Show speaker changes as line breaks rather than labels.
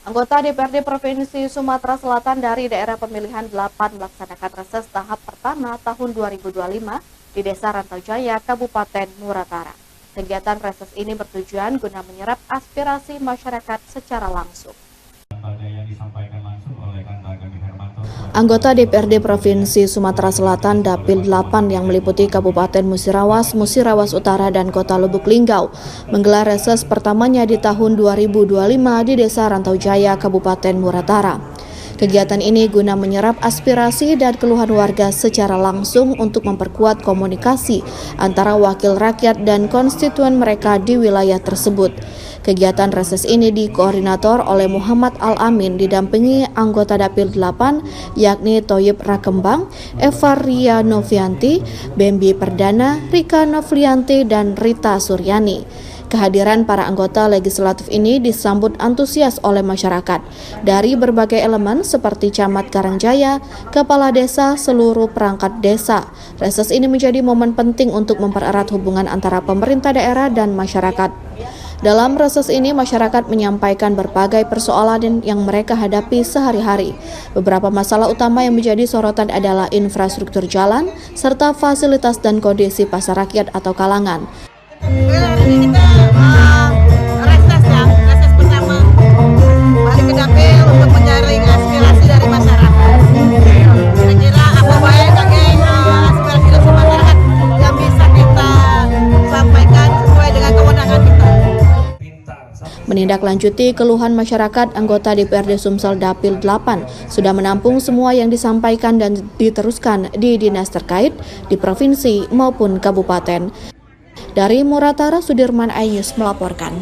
Anggota DPRD Provinsi Sumatera Selatan dari daerah pemilihan 8 melaksanakan reses tahap pertama tahun 2025 di Desa Rantau Jaya, Kabupaten Muratara. Kegiatan reses ini bertujuan guna menyerap aspirasi masyarakat secara langsung. Anggota DPRD Provinsi Sumatera Selatan Dapil 8 yang meliputi Kabupaten Musirawas, Musirawas Utara, dan Kota Lubuk Linggau menggelar reses pertamanya di tahun 2025 di Desa Rantau Jaya, Kabupaten Muratara. Kegiatan ini guna menyerap aspirasi dan keluhan warga secara langsung untuk memperkuat komunikasi antara wakil rakyat dan konstituen mereka di wilayah tersebut. Kegiatan reses ini dikoordinator oleh Muhammad Al-Amin didampingi anggota Dapil 8 yakni Thoyib Rakembang, Eva Ria Novianti, Bembi Perdana, Rika Novlianti, dan Rita Suryani. Kehadiran para anggota legislatif ini disambut antusias oleh masyarakat dari berbagai elemen seperti Camat Karangjaya, Kepala Desa, seluruh perangkat desa. Reses ini menjadi momen penting untuk mempererat hubungan antara pemerintah daerah dan masyarakat. Dalam reses ini, masyarakat menyampaikan berbagai persoalan yang mereka hadapi sehari-hari. Beberapa masalah utama yang menjadi sorotan adalah infrastruktur jalan, serta fasilitas dan kondisi pasar rakyat atau kalangan.
Hari ini kita reses pertama balik ke dapil untuk menjaring aspirasi dari masyarakat. Kira-kira apa baik aspirasi dari masyarakat yang bisa kita sampaikan sesuai dengan kewenangan kita.
Menindaklanjuti keluhan masyarakat, anggota DPRD Sumsel Dapil 8 sudah menampung semua yang disampaikan dan diteruskan di dinas terkait di provinsi maupun kabupaten. Dari Muratara, Sudirman iNews melaporkan.